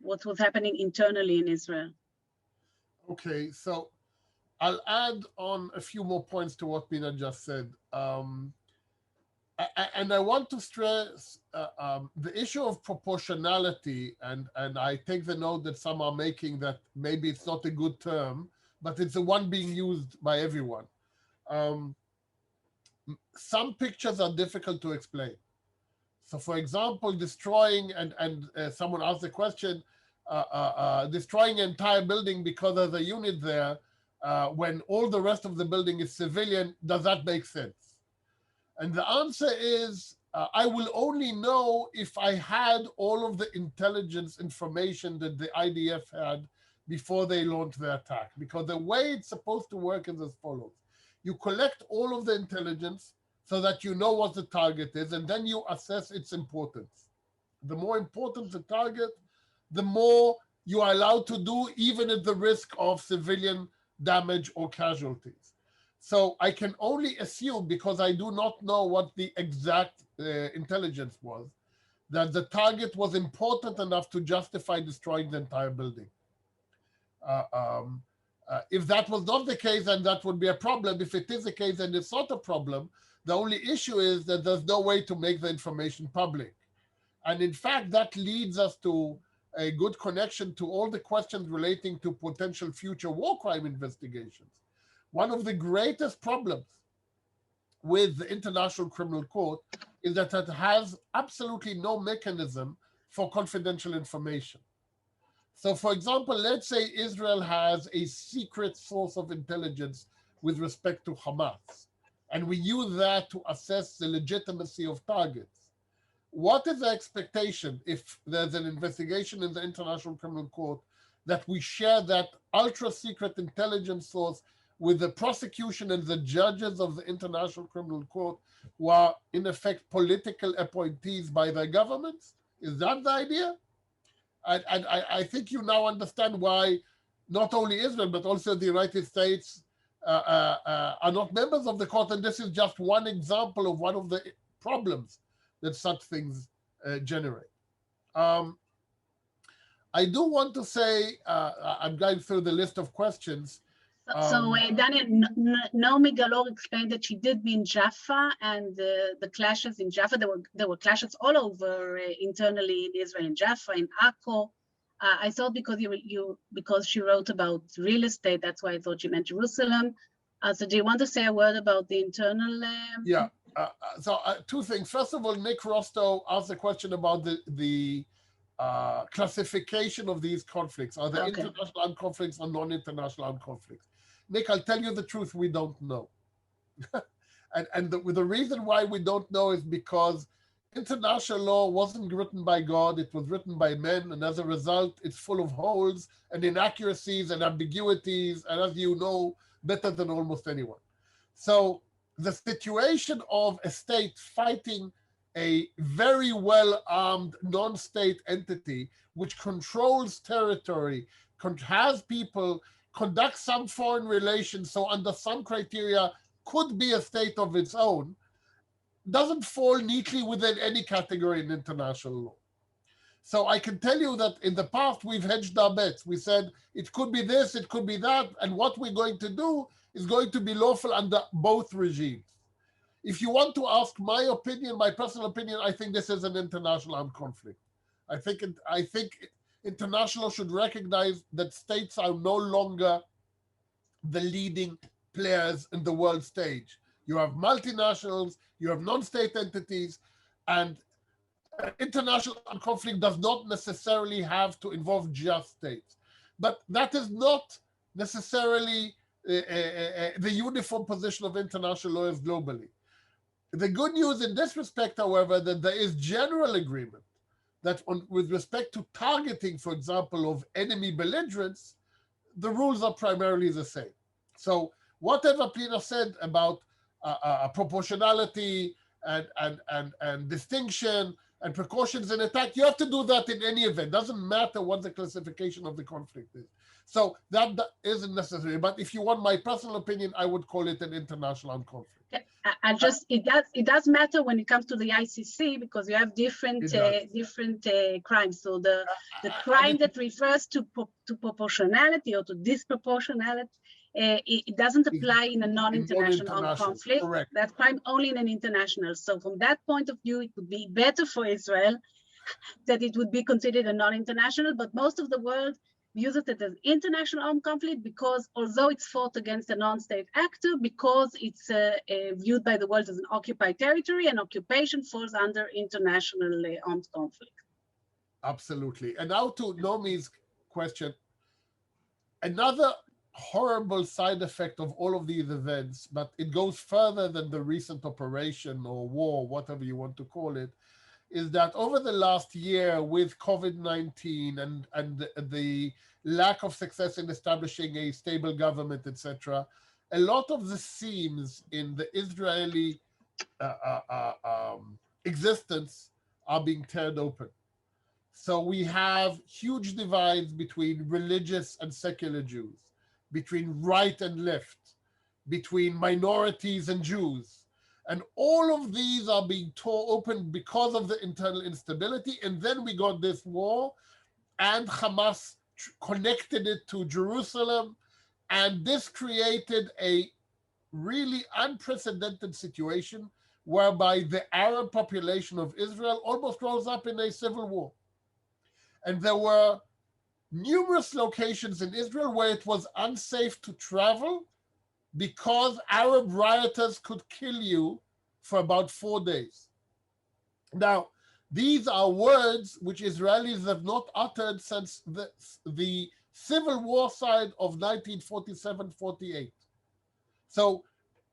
what was happening internally in Israel. Okay, so I'll add on a few more points to what Pnina just said. And I want to stress the issue of proportionality, and I take the note that some are making that maybe it's not a good term, but it's the one being used by everyone. Some pictures are difficult to explain. So for example, destroying, and someone asked the question, destroying an entire building because there's a unit there, when all the rest of the building is civilian, does that make sense? And the answer is, I will only know if I had all of the intelligence information that the IDF had before they launched the attack. Because the way it's supposed to work is as follows. You collect all of the intelligence so that you know what the target is, and then you assess its importance. The more important the target, the more you are allowed to do, even at the risk of civilian damage or casualties. So I can only assume, because I do not know what the exact intelligence was, that the target was important enough to justify destroying the entire building. If that was not the case, then that would be a problem. If it is the case, then it's not a problem. The only issue is that there's no way to make the information public. And in fact, that leads us to a good connection to all the questions relating to potential future war crime investigations. One of the greatest problems with the International Criminal Court is that it has absolutely no mechanism for confidential information. So for example, let's say Israel has a secret source of intelligence with respect to Hamas, and we use that to assess the legitimacy of targets. What is the expectation if there's an investigation in the International Criminal Court that we share that ultra secret intelligence source with the prosecution and the judges of the International Criminal Court who are in effect political appointees by their governments? Is that the idea? I think you now understand why not only Israel, but also the United States are not members of the court. And this is just one example of one of the problems that such things generate. I do want to say, I'm going through the list of questions. Daniel, Naomi Galor explained that she did be in Jaffa, and the clashes in Jaffa, there were clashes all over internally in Israel, in Jaffa, in Akko. I thought because because she wrote about real estate, that's why I thought she meant Jerusalem. So do you want to say a word about the internal? Yeah. So two things. First of all, Nick Rostow asked a question about the classification of these conflicts. Are they international armed conflicts or non-international armed conflicts? Nick, I'll tell you the truth, we don't know. and the reason why we don't know is because international law wasn't written by God, it was written by men, and as a result, it's full of holes and inaccuracies and ambiguities, and as you know, better than almost anyone. So the situation of a state fighting a very well-armed non-state entity which controls territory, has people, conducts some foreign relations, so under some criteria could be a state of its own, doesn't fall neatly within any category in international law. So I can tell you that in the past, we've hedged our bets. We said, it could be this, it could be that, and what we're going to do is going to be lawful under both regimes. If you want to ask my opinion, my personal opinion, I think this is an international armed conflict. I think international should recognize that states are no longer the leading players in the world stage. You have multinationals, you have non-state entities, and international armed conflict does not necessarily have to involve just states. But that is not necessarily the uniform position of international lawyers globally. The good news in this respect, however, that there is general agreement that with respect to targeting, for example, of enemy belligerents, the rules are primarily the same. So whatever Pnina said about proportionality and distinction and precautions in attack, you have to do that in any event. Doesn't matter what the classification of the conflict is. So that isn't necessary. But if you want my personal opinion, I would call it an international armed conflict. It does matter when it comes to the ICC because you have different crimes. So the crime that refers to proportionality or to disproportionality, it doesn't apply in a non-international armed conflict. Correct. That crime only in an international. So from that point of view, it would be better for Israel that it would be considered a non-international, but most of the world views it as international armed conflict because although it's fought against a non-state actor, because it's viewed by the world as an occupied territory, and occupation falls under international armed conflict. Absolutely. And now to Nomi's question, another horrible side effect of all of these events, but it goes further than the recent operation or war, whatever you want to call it, is that over the last year with COVID-19 and the lack of success in establishing a stable government, etc., a lot of the seams in the Israeli existence are being teared open. So we have huge divides between religious and secular Jews, between right and left, between minorities and Jews. And all of these are being torn open because of the internal instability. And then we got this war, and Hamas connected it to Jerusalem And this created a really unprecedented situation whereby the Arab population of Israel almost rose up in a civil war. And there were numerous locations in Israel where it was unsafe to travel because Arab rioters could kill you for about 4 days. Now, these are words which Israelis have not uttered since the civil war side of 1947-48. So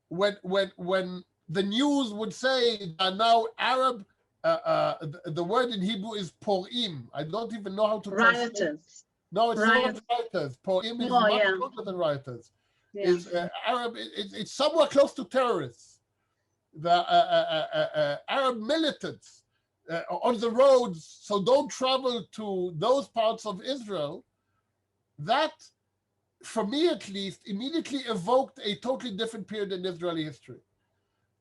when the news would say that now Arab, the word in Hebrew is porim. I don't even know how to translate. Rioters. No, it's Riot. not rioters. Porim is Oh, much yeah. closer than rioters. Yeah. Is Arab? It's somewhere close to terrorists. The Arab militants on the roads, so don't travel to those parts of Israel. That, for me at least, immediately evoked a totally different period in Israeli history.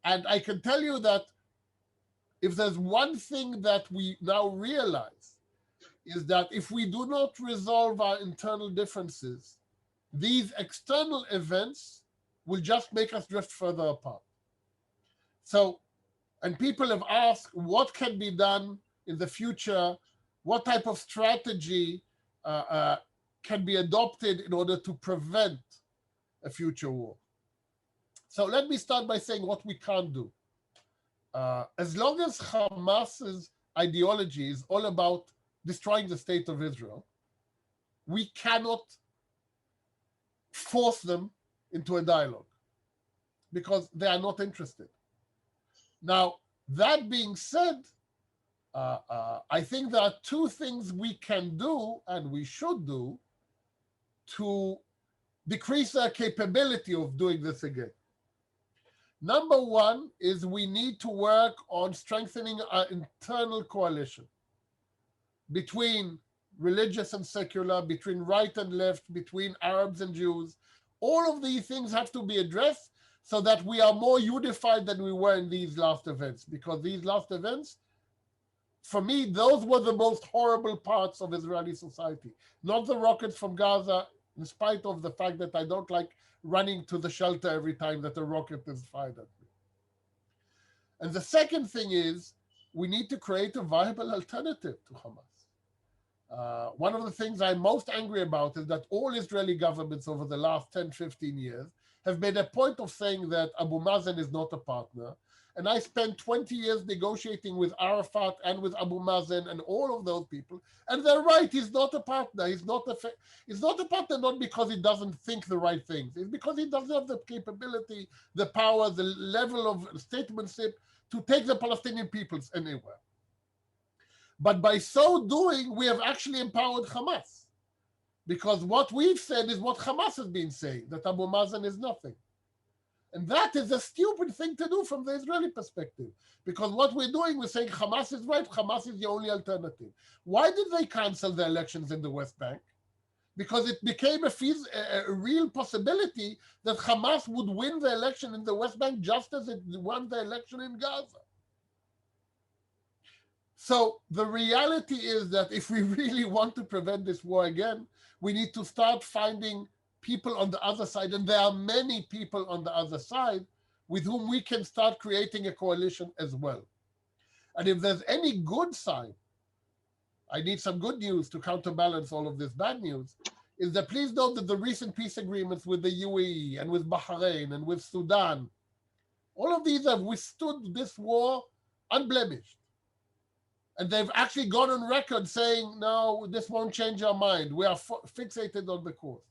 And I can tell you that if there's one thing that we now realize is that if we do not resolve our internal differences, these external events will just make us drift further apart. So, and people have asked what can be done in the future, what type of strategy can be adopted in order to prevent a future war. So let me start by saying what we can't do. As long as Hamas's ideology is all about destroying the state of Israel, we cannot force them into a dialogue because they are not interested. Now, that being said, I think there are two things we can do and we should do to decrease their capability of doing this again. Number one is we need to work on strengthening our internal coalition between religious and secular, between right and left, between Arabs and Jews. All of these things have to be addressed so that we are more unified than we were in these last events, because these last events, for me, those were the most horrible parts of Israeli society. Not the rockets from Gaza, in spite of the fact that I don't like running to the shelter every time that a rocket is fired at me. And the second thing is we need to create a viable alternative to Hamas. One of the things I'm most angry about is that all Israeli governments over the last 10, 15 years have made a point of saying that Abu Mazen is not a partner. And I spent 20 years negotiating with Arafat and with Abu Mazen and all of those people. And they're right, he's not a partner. He's not a partner not because he doesn't think the right things. It's because he doesn't have the capability, the power, the level of statesmanship to take the Palestinian peoples anywhere. But by so doing, we have actually empowered Hamas. Because what we've said is what Hamas has been saying, that Abu Mazen is nothing. And that is a stupid thing to do from the Israeli perspective. Because what we're doing, we're saying Hamas is right, Hamas is the only alternative. Why did they cancel the elections in the West Bank? Because it became a real possibility that Hamas would win the election in the West Bank just as it won the election in Gaza. So the reality is that if we really want to prevent this war again, we need to start finding people on the other side, and there are many people on the other side with whom we can start creating a coalition as well. And if there's any good sign, I need some good news to counterbalance all of this bad news, is that please note that the recent peace agreements with the UAE and with Bahrain and with Sudan, all of these have withstood this war unblemished. And they've actually gone on record saying, no, this won't change our mind. We are fixated on the course.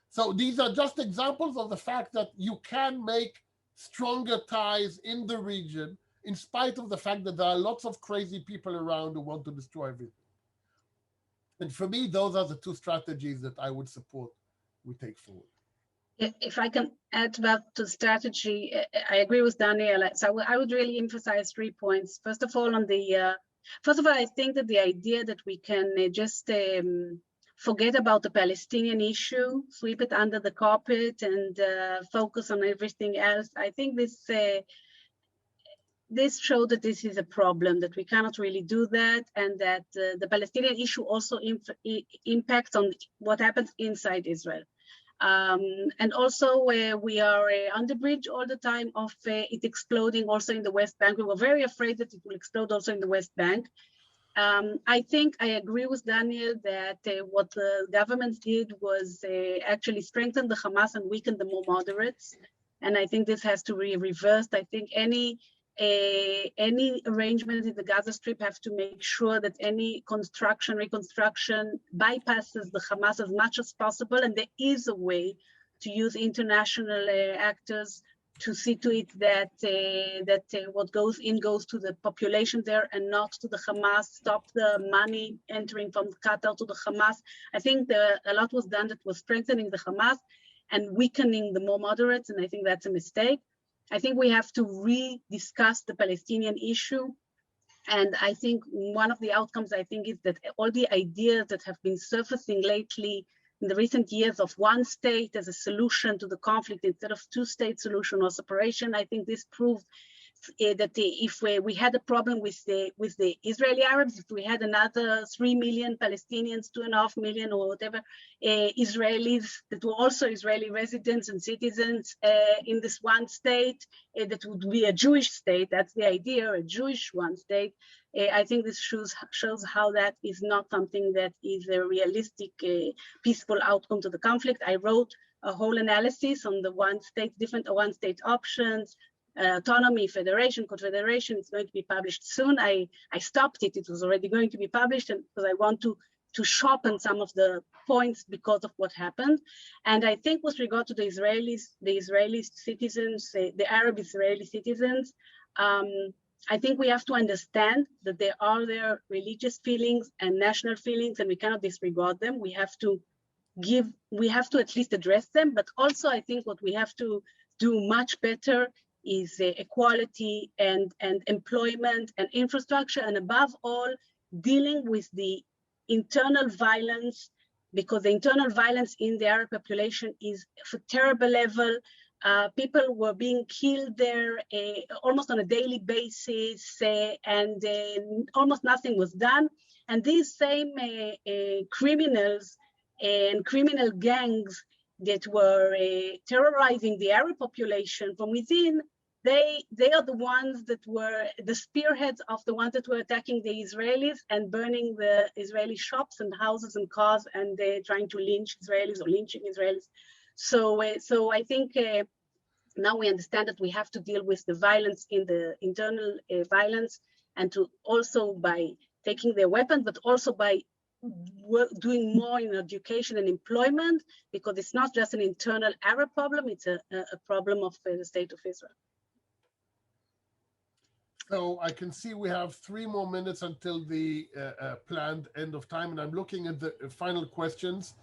So these are just examples of the fact that you can make stronger ties in the region in spite of the fact that there are lots of crazy people around who want to destroy everything. And for me, those are the two strategies that I would support we take forward. If I can add to the strategy, I agree with Daniel. So I would really emphasize 3 points. First of all, I think that the idea that we can just forget about the Palestinian issue, sweep it under the carpet, and focus on everything else. I think this showed that this is a problem, that we cannot really do that, and that the Palestinian issue also impacts on what happens inside Israel. And also we are on the bridge all the time of it exploding also in the West Bank. We were very afraid that it will explode also in the West Bank. I think I agree with Daniel that what the government did was actually strengthen the Hamas and weaken the more moderates. And I think this has to be reversed. I think any arrangement in the Gaza Strip have to make sure that any reconstruction bypasses the Hamas as much as possible. And there is a way to use international actors to see to it that what goes in goes to the population there and not to the Hamas, stop the money entering from Qatar to the Hamas. I think a lot was done that was strengthening the Hamas and weakening the more moderates, and I think that's a mistake. I think we have to rediscuss the Palestinian issue. And I think one of the outcomes, I think, is that all the ideas that have been surfacing lately in the recent years of one state as a solution to the conflict instead of two-state solution or separation, I think this proved that if we had a problem with the Israeli Arabs, if we had another 3 million Palestinians, 2.5 million or whatever Israelis that were also Israeli residents and citizens in this one state, that would be a Jewish state. That's the idea, a Jewish one state. I think this shows how that is not something that is a realistic, peaceful outcome to the conflict. I wrote a whole analysis on the different one state options. Autonomy, federation, confederation. It's going to be published soon. I stopped it. It was already going to be published, and because I want to sharpen some of the points because of what happened. And I think with regard to the Israeli citizens, the Arab Israeli citizens, I think we have to understand that there are their religious feelings and national feelings, and we cannot disregard them. We have to at least address them. But also, I think what we have to do much better is equality and employment and infrastructure, and above all, dealing with the internal violence, because the internal violence in the Arab population is of a terrible level. People were being killed there almost on a daily basis, and almost nothing was done. And these same criminals and criminal gangs that were terrorizing the Arab population from within, they are the ones that were the spearheads of the ones that were attacking the Israelis and burning the Israeli shops and houses and cars, and trying to lynch Israelis or lynching Israelis. So I think now we understand that we have to deal with the violence in the internal violence, and to also by taking their weapons, but also by doing more in education and employment, because it's not just an internal Arab problem, it's a problem of the state of Israel. So I can see we have 3 more minutes until the planned end of time, and I'm looking at the final questions.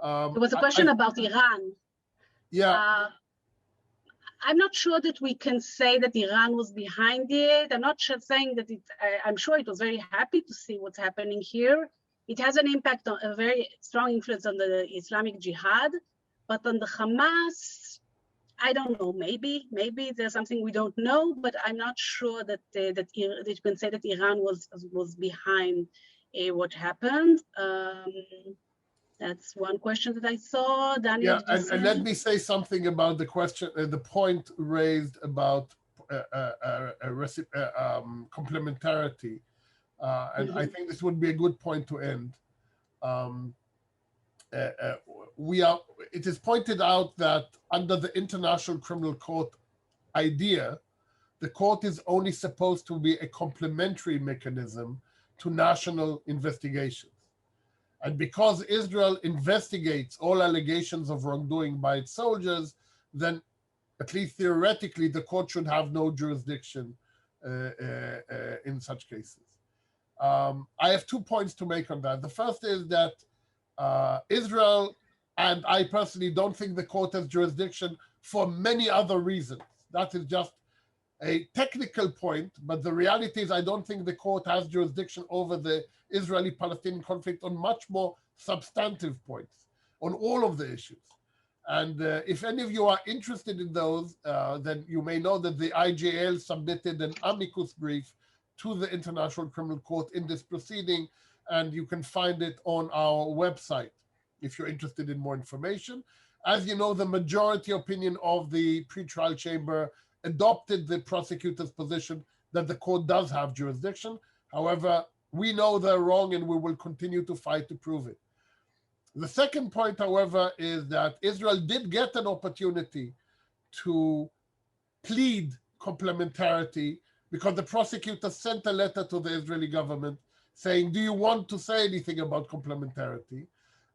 There was a question about Iran. Yeah. I'm not sure that we can say that Iran was behind it. I'm not saying that I'm sure it was very happy to see what's happening here. It has an impact on a very strong influence on the Islamic Jihad, but on the Hamas, I don't know. Maybe there's something we don't know, but I'm not sure that you can say that Iran was behind what happened. That's one question that I saw. Daniel, and let me say something about the question, the point raised about complementarity, and I think this would be a good point to end. It is pointed out that under the International Criminal Court idea, the court is only supposed to be a complementary mechanism to national investigations. And because Israel investigates all allegations of wrongdoing by its soldiers, then at least theoretically, the court should have no jurisdiction in such cases. I have 2 points to make on that. The first is that Israel, and I personally don't think the court has jurisdiction for many other reasons. That is just a technical point, but the reality is I don't think the court has jurisdiction over the Israeli-Palestinian conflict on much more substantive points, on all of the issues. And if any of you are interested in those, then you may know that the IJL submitted an amicus brief to the International Criminal Court in this proceeding, and you can find it on our website if you're interested in more information. As you know, the majority opinion of the pretrial chamber adopted the prosecutor's position that the court does have jurisdiction. However, we know they're wrong and we will continue to fight to prove it. The second point, however, is that Israel did get an opportunity to plead complementarity because the prosecutor sent a letter to the Israeli government saying, do you want to say anything about complementarity?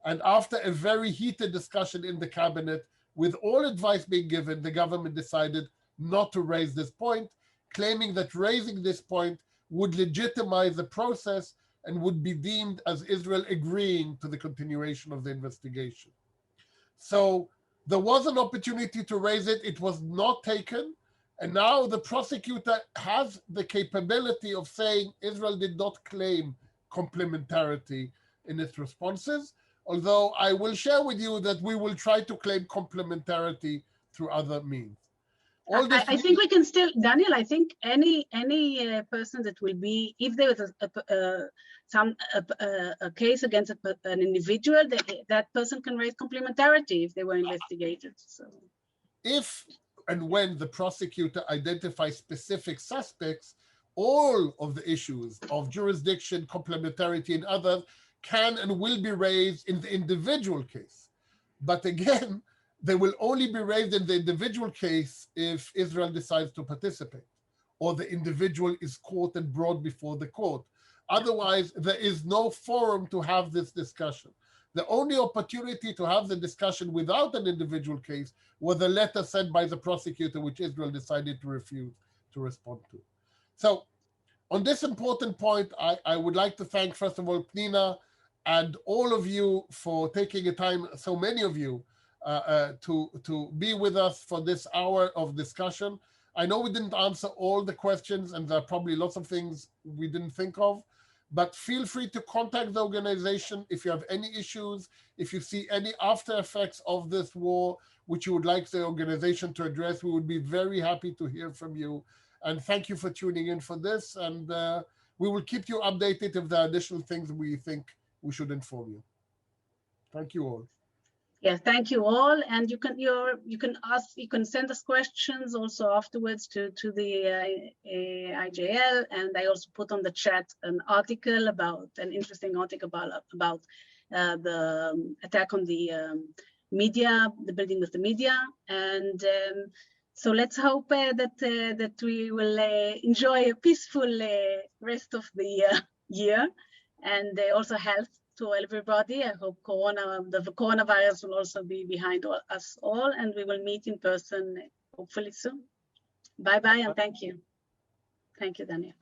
And after a very heated discussion in the cabinet, with all advice being given, the government decided not to raise this point, claiming that raising this point would legitimize the process and would be deemed as Israel agreeing to the continuation of the investigation. So there was an opportunity to raise it. It was not taken. And now the prosecutor has the capability of saying Israel did not claim complementarity in its responses, although I will share with you that we will try to claim complementarity through other means. I think we can still, Daniel, I think any person that will be, if there is a case against an individual, that person can raise complementarity if they were investigated. So, if and when the prosecutor identifies specific suspects, all of the issues of jurisdiction, complementarity, and others can and will be raised in the individual case. But again, they will only be raised in the individual case if Israel decides to participate or the individual is caught and brought before the court. Otherwise, there is no forum to have this discussion. The only opportunity to have the discussion without an individual case was a letter sent by the prosecutor, which Israel decided to refuse to respond to. So on this important point, I would like to thank, first of all, Pnina and all of you for taking the time, so many of you, to be with us for this hour of discussion. I know we didn't answer all the questions and there are probably lots of things we didn't think of, but feel free to contact the organization if you have any issues, if you see any after effects of this war, which you would like the organization to address. We would be very happy to hear from you. And thank you for tuning in for this. And we will keep you updated if there are additional things we think we should inform you. Thank you all. Yeah, thank you all. And you can send us questions also afterwards to the IJL. And I also put on the chat an interesting article about the attack on the media, the building with the media. And so let's hope that we will enjoy a peaceful rest of the year, and also health to everybody. I hope the coronavirus will also be behind us all, and we will meet in person hopefully soon. Bye-bye, and thank you. Thank you, Daniel.